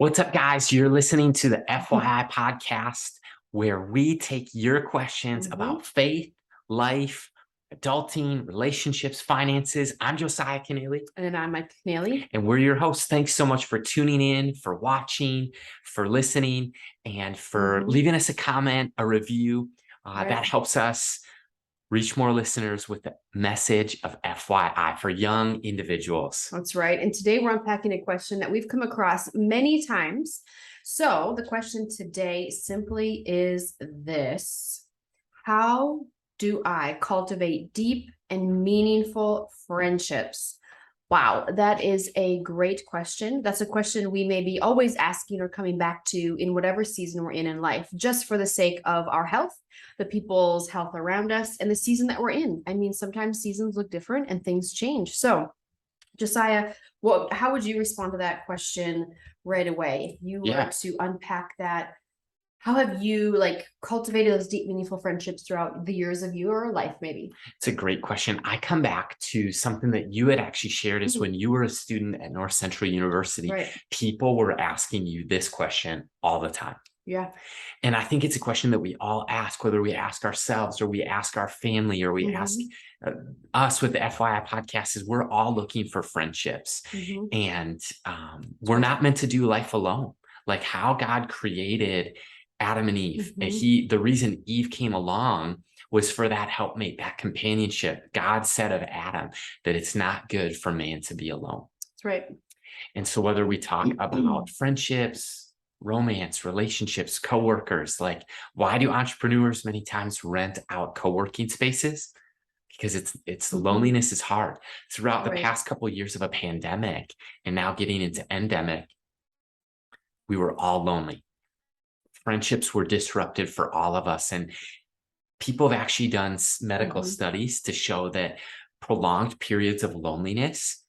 What's up, guys? You're listening to the FYI podcast, where we take your questions about faith, life, adulting, relationships, finances. I'm Josiah Keneally. And I'm Mike Keneally. And we're your hosts. Thanks so much for tuning in, for watching, for listening, and for leaving us a comment, a review. That helps us reach more listeners with the message of FYI for young individuals. That's right. And today we're unpacking a question that we've come across many times. So the question today simply is this: how do I cultivate deep and meaningful friendships? Wow, that is a great question. That's a question we may be always asking or coming back to in whatever season we're in life, just for the sake of our health, the people's health around us, and the season that we're in. I mean, sometimes seasons look different and things change. So, Josiah, how would you respond to that question right away? If you were to unpack that, how have you cultivated those deep, meaningful friendships throughout the years of your life, maybe? It's a great question. I come back to something that you had actually shared is when you were a student at North Central University, people were asking you this question all the time. Yeah. And I think it's a question that we all ask, whether we ask ourselves or we ask our family or we ask us with the FYI podcast, is we're all looking for friendships. And we're not meant to do life alone. Like how God created Adam and Eve. And the reason Eve came along was for that helpmate, that companionship. God said of Adam that it's not good for man to be alone. That's right. And so whether we talk about friendships, romance, relationships, coworkers, like why do entrepreneurs many times rent out co-working spaces? Because it's loneliness is hard. Throughout the past couple of years of a pandemic and now getting into endemic, we were all lonely. Friendships were disrupted for all of us. And people have actually done medical studies to show that prolonged periods of loneliness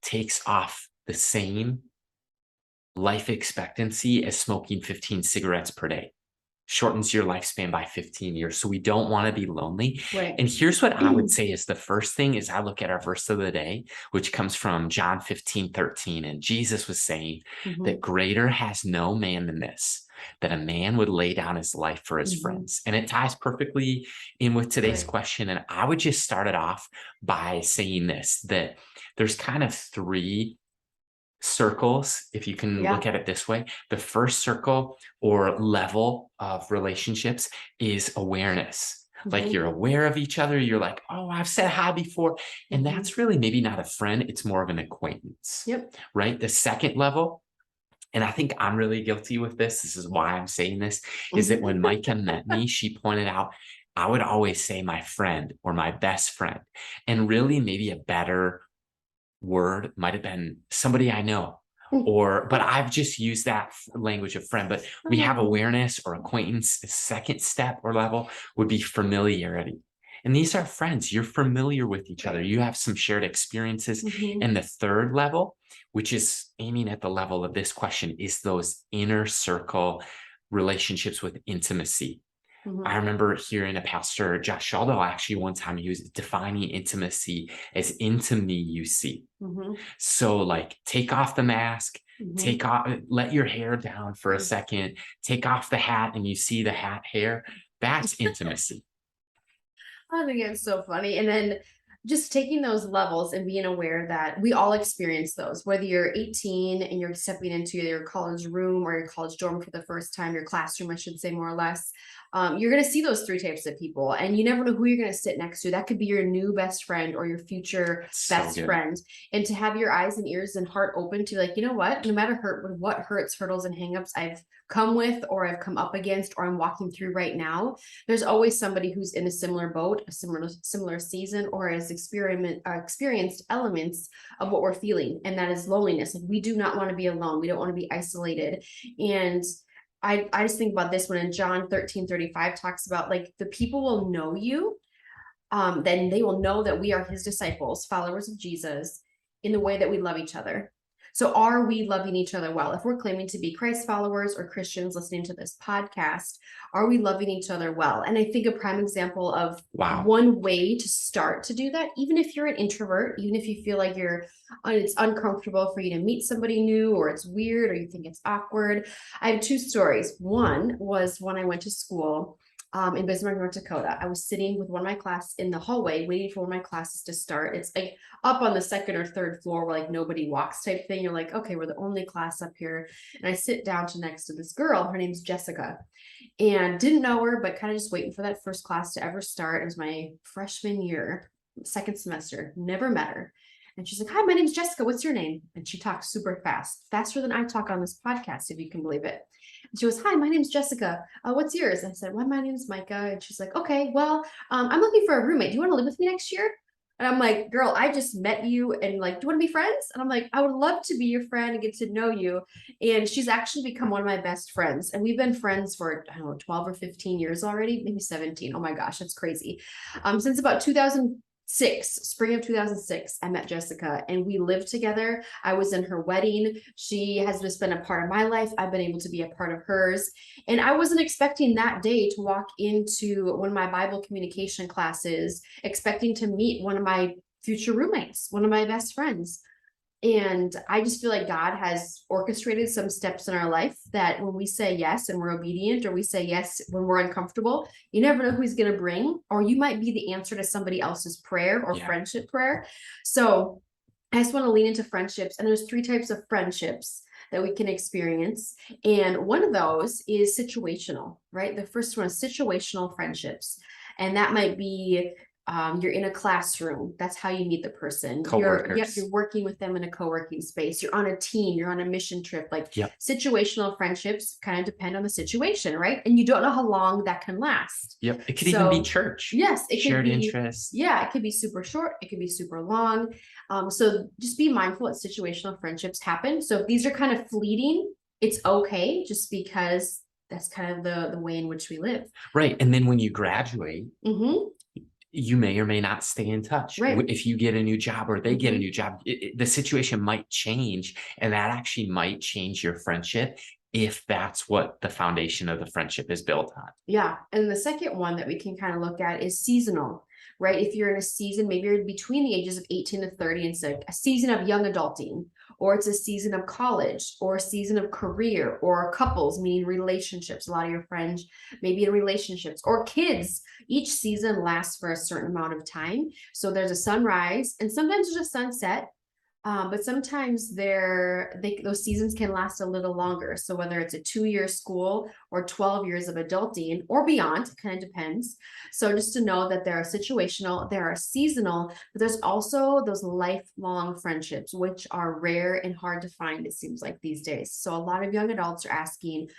takes off the same life expectancy as smoking 15 cigarettes per day. Shortens your lifespan by 15 years. So we don't want to be lonely. And here's what I would say is the first thing is I look at our verse of the day, which comes from John 15:13. And Jesus was saying that greater has no man than this, that a man would lay down his life for his friends. And it ties perfectly in with today's question. And I would just start it off by saying this, that there's kind of three circles, if you can look at it this way. The first circle or level of relationships is awareness. Like you're aware of each other. You're like, oh, I've said hi before. And that's really maybe not a friend. It's more of an acquaintance, right? The second level, and I think I'm really guilty with this. This is why I'm saying this, is that when Micah met me, she pointed out, I would always say my friend or my best friend. And really maybe a better word might have been somebody I know, but I've just used that language of friend. But we have awareness or acquaintance. The second step or level would be familiarity. And these are friends. You're familiar with each other. You have some shared experiences. And the third level, which is aiming at the level of this question, is those inner circle relationships with intimacy. I remember hearing a pastor, Josh Shaldo, actually one time he was defining intimacy as into me you see. So like take off the mask, take off, let your hair down for a second, take off the hat and you see the hat hair. That's intimacy. I think it's so funny. And then just taking those levels and being aware that we all experience those, whether you're 18 and you're stepping into your college room or your college dorm for the first time, your classroom, I should say, more or less. You're going to see those three types of people, and you never know who you're going to sit next to. That could be your new best friend or your future best friend. And to have your eyes and ears and heart open to like, you know what, no matter what hurts, hurdles, and hangups I've come with or I've come up against or I'm walking through right now, there's always somebody who's in a similar boat, a similar season, or has experienced elements of what we're feeling, and that is loneliness. Like we do not want to be alone. We don't want to be isolated. And I just think about this when in John 13:35 talks about like the people will know you, then they will know that we are his disciples, followers of Jesus, in the way that we love each other. So are we loving each other well? If we're claiming to be Christ followers or Christians listening to this podcast, are we loving each other well? And I think a prime example of one way to start to do that, even if you're an introvert, even if you feel like it's uncomfortable for you to meet somebody new, or it's weird, or you think it's awkward. I have two stories. One was when I went to school in Bismarck, North Dakota. I was sitting with one of my class in the hallway, waiting for one of my classes to start. It's like up on the second or third floor where like nobody walks type thing. You're like, okay, we're the only class up here. And I sit down next to this girl. Her name's Jessica, and didn't know her, but kind of just waiting for that first class to ever start. It was my freshman year, second semester, never met her. And she's like, hi, my name's Jessica. What's your name? And she talks super fast, faster than I talk on this podcast, if you can believe it. And she goes, hi, my name's Jessica. What's yours? And I said, well, my name's Micah. And she's like, okay, well, I'm looking for a roommate. Do you want to live with me next year? And I'm like, girl, I just met you, and like, do you want to be friends? And I'm like, I would love to be your friend and get to know you. And she's actually become one of my best friends. And we've been friends for, I don't know, 12 or 15 years already, maybe 17. Oh my gosh, that's crazy. Since about 2006, spring of 2006, I met Jessica and we lived together. I was in her wedding. She has just been a part of my life. I've been able to be a part of hers. And I wasn't expecting that day to walk into one of my Bible communication classes, expecting to meet one of my future roommates, one of my best friends. And I just feel like God has orchestrated some steps in our life that when we say yes and we're obedient, or we say yes when we're uncomfortable, you never know who he's going to bring, or you might be the answer to somebody else's prayer or friendship prayer. So I just want to lean into friendships. And there's 3 types of friendships that we can experience. And one of those is situational, right? The first one is situational friendships. And that might be you're in a classroom. That's how you meet the person. You're working with them in a co-working space. You're on a team. You're on a mission trip. Like situational friendships kind of depend on the situation, right? And you don't know how long that can last. Yep. It could even be church. Yes. It shared could be, interests. Yeah. It could be super short. It could be super long. So just be mindful that situational friendships happen. So if these are kind of fleeting, it's okay, just because that's kind of the way in which we live. Right. And then when you graduate, you may or may not stay in touch. Right. If you get a new job or they get a new job, the situation might change, and that actually might change your friendship if that's what the foundation of the friendship is built on. Yeah. And the second one that we can kind of look at is seasonal, right? If you're in a season, maybe you're between the ages of 18 to 30, and it's like a season of young adulting, or it's a season of college, or a season of career, or couples, meaning relationships. A lot of your friends may be in relationships, or kids. Each season lasts for a certain amount of time. So there's a sunrise, and sometimes there's a sunset. But sometimes those seasons can last a little longer. So whether it's a 2-year school or 12 years of adulting or beyond, it kind of depends. So just to know that there are situational, there are seasonal, but there's also those lifelong friendships, which are rare and hard to find, it seems like these days. So a lot of young adults are asking,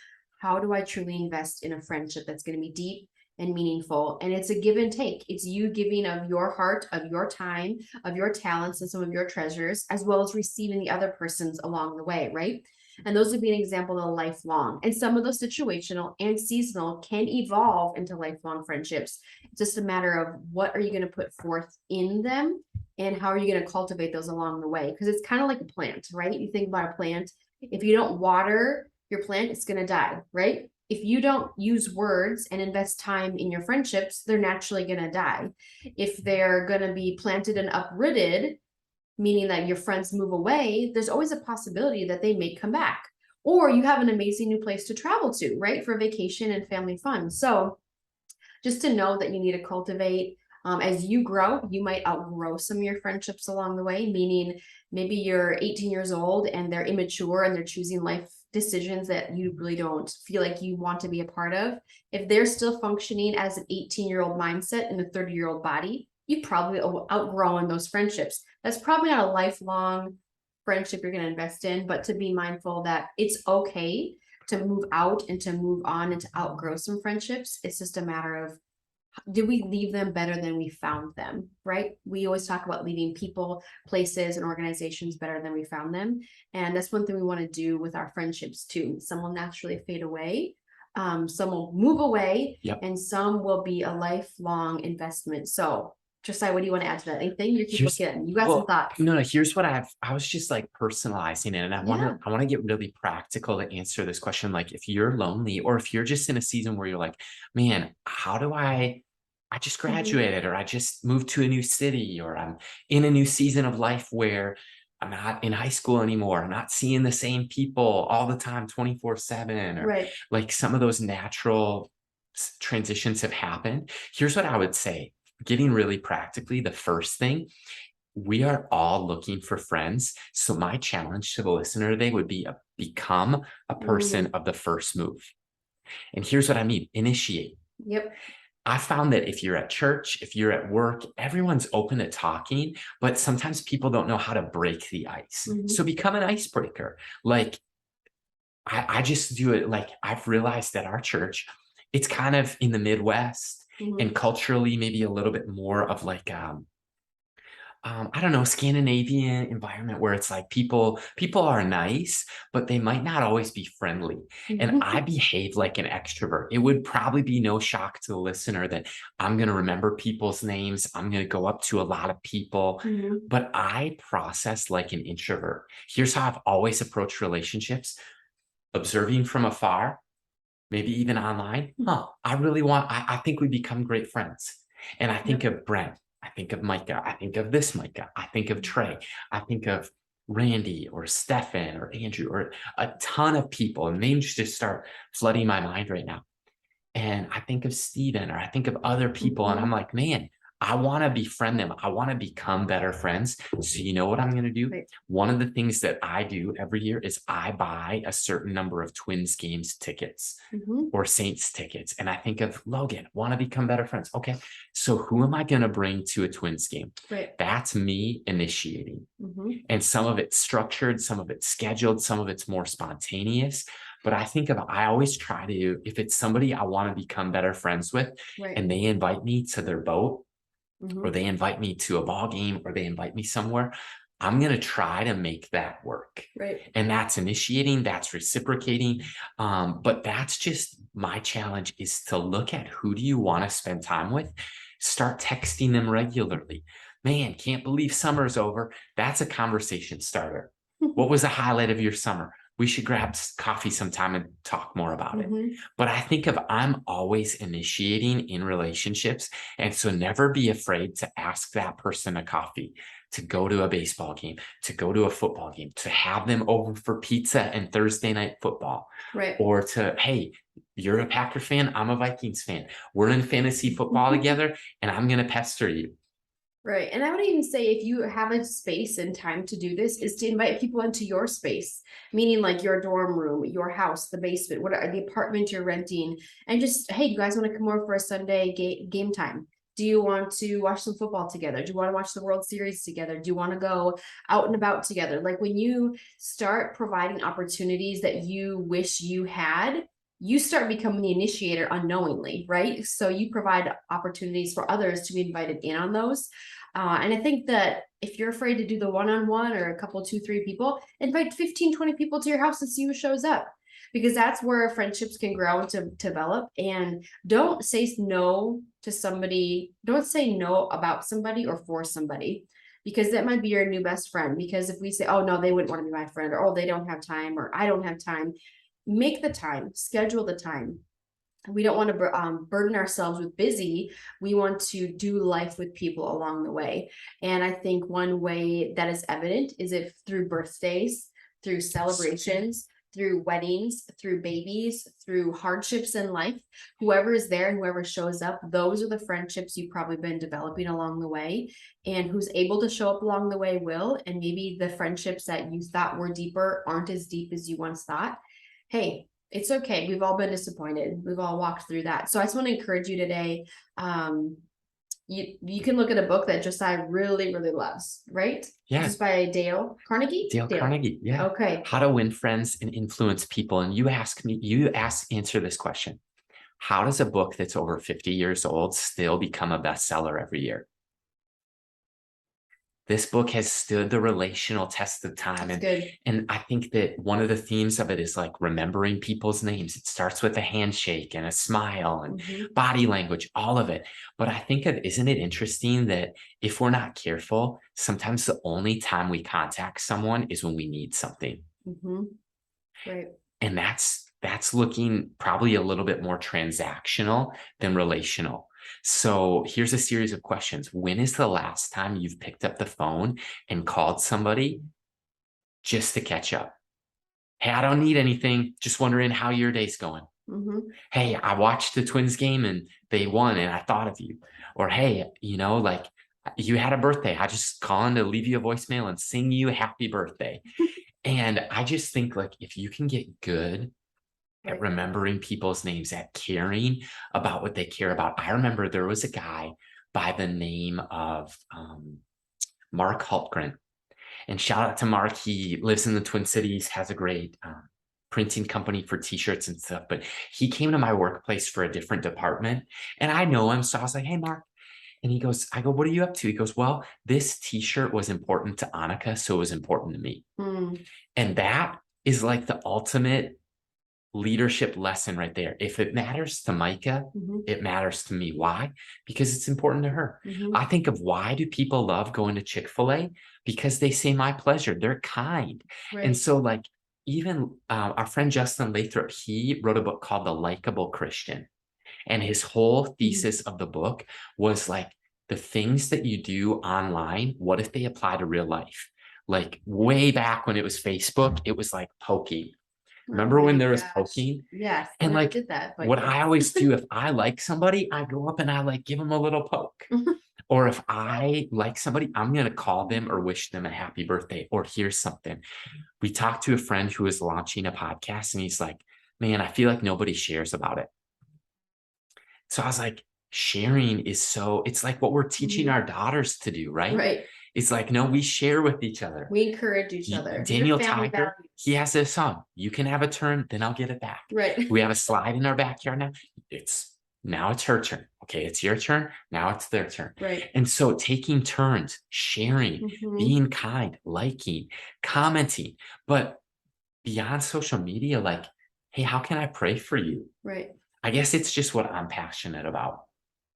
how do I truly invest in a friendship that's going to be deep and meaningful? And it's a give and take. It's you giving of your heart, of your time, of your talents, and some of your treasures, as well as receiving the other person's along the way, right? And those would be an example of lifelong. And some of those situational and seasonal can evolve into lifelong friendships. It's just a matter of what are you going to put forth in them, and how are you going to cultivate those along the way? Because it's kind of like a plant, right? You think about a plant. If you don't water your plant, it's going to die, right? If you don't use words and invest time in your friendships, they're naturally going to die. If they're going to be planted and uprooted, meaning that your friends move away, there's always a possibility that they may come back. Or you have an amazing new place to travel to, right? For vacation and family fun. So just to know that you need to cultivate. As you grow, you might outgrow some of your friendships along the way, meaning maybe you're 18 years old and they're immature and they're choosing life decisions that you really don't feel like you want to be a part of. If they're still functioning as an 18-year-old mindset in a 30-year-old body, you've probably outgrown those friendships. That's probably not a lifelong friendship you're going to invest in, but to be mindful that it's okay to move out and to move on and to outgrow some friendships. It's just a matter of, did we leave them better than we found them, right? We always talk about leaving people, places, and organizations better than we found them. And that's one thing we want to do with our friendships too. Some will naturally fade away. Some will move away, and some will be a lifelong investment. So Josiah, what do you want to add to that? Anything? You keep Here's looking. You got some well, thoughts. no, no, here's what I was just like personalizing it. And Yeah. I want to get really practical to answer this question. Like if you're lonely or if you're just in a season where you're like, man, how do I just graduated or I just moved to a new city or I'm in a new season of life where I'm not in high school anymore. I'm not seeing the same people all the time, 24/7, or Right. like some of those natural transitions have happened. Here's what I would say, getting really practically, the first thing, we are all looking for friends. So my challenge to the listener today would be become a person Mm, of the first move. And here's what I mean, initiate. yep. I found that if you're at church, if you're at work, everyone's open to talking, but sometimes people don't know how to break the ice. Hmm. So become an icebreaker. Like I just do it. Like I've realized that our church, it's kind of in the Midwest Hmm. and culturally maybe a little bit more of like I don't know, Scandinavian environment where it's like people are nice, but they might not always be friendly. And I behave like an extrovert. It would probably be no shock to the listener that I'm going to remember people's names. I'm going to go up to a lot of people, Hmm. but I process like an introvert. Here's how I've always approached relationships: observing from afar, maybe even online. I think we become great friends. And I think Yep. of Brent, I think of Micah, I think of this Micah, I think of Trey, I think of Randy or Stefan or Andrew or a ton of people. And names just start flooding my mind right now. And I think of Steven or I think of other people, and I'm Hmm. like, man, I want to befriend them. I want to become better friends. So, you know what I'm going to do? Right. One of the things that I do every year is I buy a certain number of Twins games tickets Hmm. or Saints tickets. And I think of Logan, want to become better friends. Okay. So, who am I going to bring to a Twins game? Right. That's me initiating. Hmm. And some of it's structured, some of it's scheduled, some of it's more spontaneous. But I always try to, if it's somebody I want to become better friends with Right. and they invite me to their boat or Hmm. they invite me to a ball game or they invite me somewhere, I'm going to try to make that work. Right. And that's initiating, that's reciprocating. But that's just my challenge, is to look at who do you want to spend time with, start texting them regularly. Man, can't believe summer's over. That's a conversation starter. What was the highlight of your summer? We should grab coffee sometime and talk more about it. Hmm. But I think of I'm always initiating in relationships. And so never be afraid to ask that person a coffee, to go to a baseball game, to go to a football game, to have them over for pizza and Thursday night football, Right. or to, hey, you're a Packer fan, I'm a Vikings fan. We're in fantasy football together and I'm going to pester you. Right. And I would even say if you have a space and time to do this, is to invite people into your space, meaning like your dorm room, your house, the basement, what are the apartment you're renting, and just, hey, you guys want to come over for a Sunday game time? Do you want to watch some football together? Do you want to watch the World Series together? Do you want to go out and about together? Like when you start providing opportunities that you wish you had, you start becoming the initiator unknowingly, right? So you provide opportunities for others to be invited in on those. And I think that if you're afraid to do the one-on-one or a couple, 2, 3 people, invite 15, 20 people to your house and see who shows up. Because that's where friendships can grow and to develop. And don't say no to somebody, don't say no about somebody or for somebody, because that might be your new best friend. Because if we say, oh no, they wouldn't want to be my friend, or oh, they don't have time, or I don't have time, make the time, schedule the time. We don't want to burden ourselves with busy. We want to do life with people along the way. And I think one way that is evident is if through birthdays, through celebrations, through weddings, through babies, through hardships in life, whoever is there and whoever shows up, those are the friendships you've probably been developing along the way. And who's able to show up along the way will. And maybe the friendships that you thought were deeper aren't as deep as you once thought. Hey, it's okay. We've all been disappointed. We've all walked through that. So I just want to encourage you today. Um, you can look at a book that Josiah really, really loves, right? This Yeah. is by Dale Carnegie. Dale Carnegie. Yeah. Okay. How to win friends and influence people. And answer this question. How does a book that's over 50 years old still become a bestseller every year? This book has stood the relational test of time. That's good. And I think that one of the themes of it is like remembering people's names. It starts with a handshake and a smile and body language, all of it. But I think isn't it interesting that if we're not careful, sometimes the only time we contact someone is when we need something. Right. And that's looking probably a little bit more transactional than relational. So here's a series of questions. When is the last time you've picked up the phone and called somebody just to catch up? Hey, I don't need anything. Just wondering how your day's going. Hey, I watched the Twins game and they won and I thought of you. Or, hey, like you had a birthday. I just calling to leave you a voicemail and sing you a happy birthday. And I just think like if you can get good at remembering people's names, at caring about what they care about. I remember there was a guy by the name of Mark Hultgren. And shout out to Mark. He lives in the Twin Cities, has a great printing company for t-shirts and stuff. But he came to my workplace for a different department. And I know him. So I was like, hey, Mark. And he goes, I go, what are you up to? He goes, well, this t-shirt was important to Annika, so it was important to me. And that is like the ultimate leadership lesson right there. If it matters to Micah, it matters to me. Why? Because it's important to her. I think of why do people love going to Chick-fil-A? Because they say my pleasure. They're kind. And so like even our friend Justin Lathrop, he wrote a book called The Likeable Christian. And his whole thesis of the book was like the things that you do online, what if they apply to real life? Like way back when it was Facebook, it was like poking. Remember when there was poking? Yes. And like did that, what I always do, if I like somebody, I go up and I like give them a little poke. Or if I like somebody, I'm going to call them or wish them a happy birthday. Or here's something. We talked to a friend who was launching a podcast and he's like, man, I feel like nobody shares about it. So I was like, sharing is it's like what we're teaching our daughters to do, right? Right. It's like, no, we share with each other. We encourage each other. Daniel Tiger, he has a song. You can have a turn, then I'll get it back. Right. We have a slide in our backyard now. Now it's her turn. Okay, it's your turn. Now it's their turn. Right. And so taking turns, sharing, being kind, liking, commenting, but beyond social media, like, hey, how can I pray for you? Right. I guess it's just what I'm passionate about.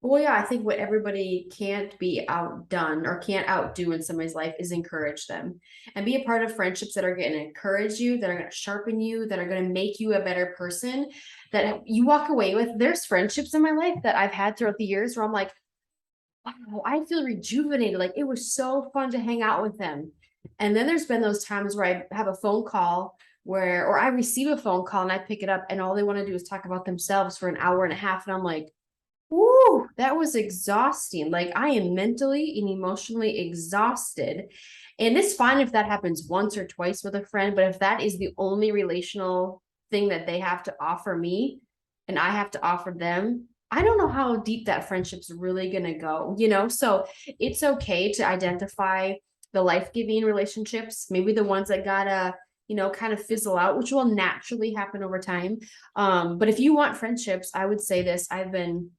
Well, yeah, I think what everybody can't be outdone or can't outdo in somebody's life is encourage them and be a part of friendships that are going to encourage you, that are going to sharpen you, that are going to make you a better person, that you walk away with. There's friendships in my life that I've had throughout the years where I'm like, wow, I feel rejuvenated. Like it was so fun to hang out with them. And then there's been those times where I have a phone call or I receive a phone call and I pick it up and all they want to do is talk about themselves for an hour and a half. And I'm like, woo, that was exhausting. Like I am mentally and emotionally exhausted. And it's fine if that happens once or twice with a friend, but if that is the only relational thing that they have to offer me and I have to offer them, I don't know how deep that friendship's really going to go, So it's okay to identify the life-giving relationships, maybe the ones that gotta kind of fizzle out, which will naturally happen over time. But if you want friendships, I would say this. I've been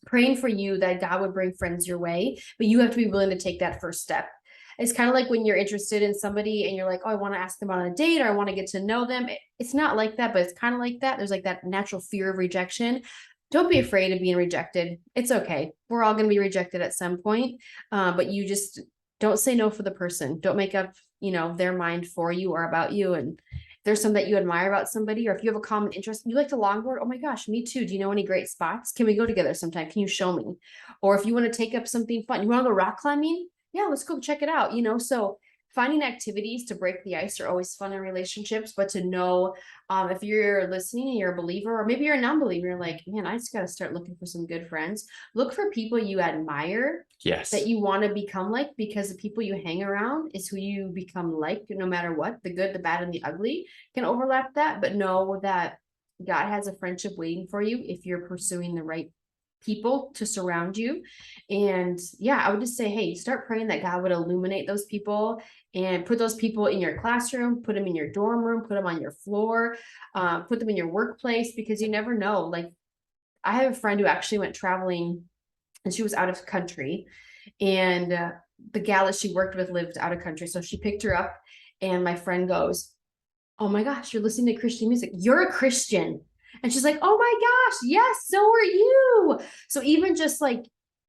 praying for you that God would bring friends your way, but you have to be willing to take that first step. It's kind of like when you're interested in somebody and you're like, oh, I want to ask them on a date or I want to get to know them. It's not like that, but it's kind of like that. There's like that natural fear of rejection. Don't be afraid of being rejected. It's okay. We're all going to be rejected at some point, but you just don't say no for the person. Don't make up, their mind for you or about you. And there's some that you admire about somebody, or if you have a common interest, you like to longboard. Oh my gosh, me too. Do you know any great spots? Can we go together sometime? Can you show me? Or if you want to take up something fun, you want to go rock climbing? Yeah, let's go check it out. So finding activities to break the ice are always fun in relationships, but to know if you're listening and you're a believer, or maybe you're a non-believer, you're like, man, I just got to start looking for some good friends. Look for people you admire. Yes. That you want to become like, because the people you hang around is who you become like, no matter what. The good, the bad, and the ugly can overlap that, but know that God has a friendship waiting for you if you're pursuing the right people to surround you. And yeah, I would just say, hey, start praying that God would illuminate those people and put those people in your classroom, put them in your dorm room, put them on your floor, put them in your workplace, because you never know. Like I have a friend who actually went traveling and she was out of country, and the gal that she worked with lived out of country. So she picked her up, and my friend goes, "Oh my gosh, you're listening to Christian music. You're a Christian." And she's like, "Oh my gosh, yes, so are you." So even just like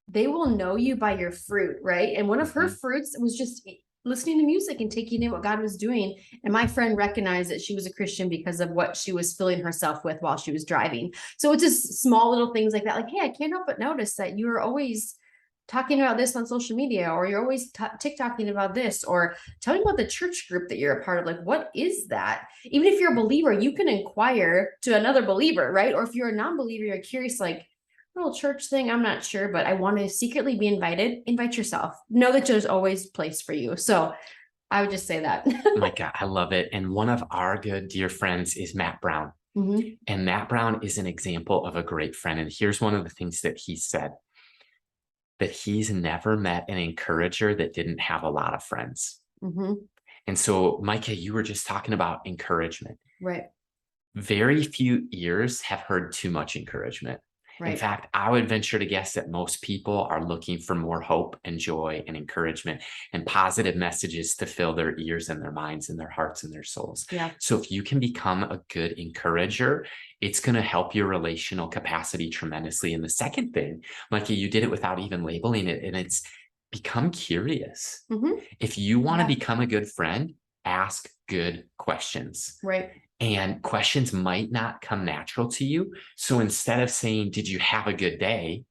they will know you by your fruit, right? And one of her fruits was just listening to music and taking in what God was doing. And my friend recognized that she was a Christian because of what she was filling herself with while she was driving. So it's just small little things like that. Like, hey, I can't help but notice that you are always talking about this on social media, or you're always TikToking about this, or tell me about the church group that you're a part of. Like, what is that? Even if you're a believer, you can inquire to another believer, right? Or if you're a non-believer, you're curious, like, little church thing, I'm not sure, but I want to secretly be invited. Invite yourself. Know that there's always place for you. So I would just say that. Micah, I love it. And one of our good dear friends is Matt Brown. And Matt Brown is an example of a great friend. And here's one of the things that he said, that he's never met an encourager that didn't have a lot of friends. And so, Micah, you were just talking about encouragement. Right. Very few ears have heard too much encouragement. Right. In fact, I would venture to guess that most people are looking for more hope and joy and encouragement and positive messages to fill their ears and their minds and their hearts and their souls. Yeah. So if you can become a good encourager, it's going to help your relational capacity tremendously. And the second thing, Mikey, you did it without even labeling it, and it's become curious. If you want to become a good friend, ask good questions. Right. And questions might not come natural to you. So instead of saying, "Did you have a good day?"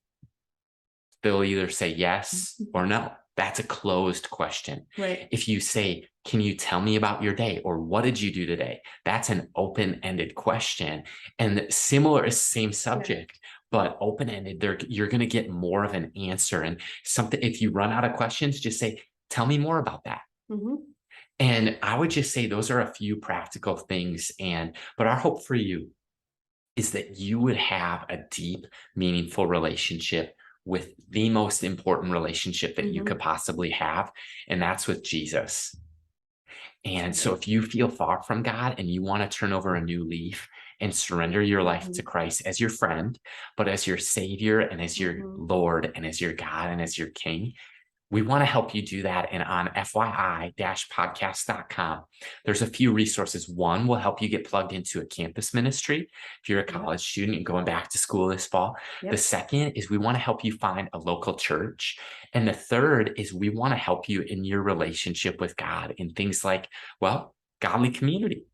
they'll either say yes or no. That's a closed question. Right. If you say, "Can you tell me about your day?" or "What did you do today?" that's an open-ended question. And similar, same subject, but open-ended, you're going to get more of an answer. And something, if you run out of questions, just say, "Tell me more about that." And I would just say those are a few practical things. But our hope for you is that you would have a deep, meaningful relationship with the most important relationship that you could possibly have, and that's with Jesus. And so if you feel far from God and you want to turn over a new leaf and surrender your life to Christ as your friend, but as your Savior and as your Lord and as your God and as your King, we want to help you do that. And on FYI-podcast.com, there's a few resources. One will help you get plugged into a campus ministry if you're a college student and going back to school this fall. The second is we want to help you find a local church. And the third is we want to help you in your relationship with God in things like, well, godly community,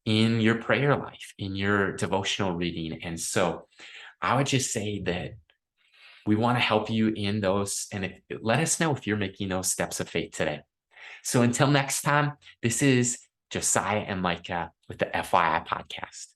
in your prayer life, in your devotional reading. And so I would just say that we want to help you in those. And let us know if you're making those steps of faith today. So until next time, this is Josiah and Micah with the FYI podcast.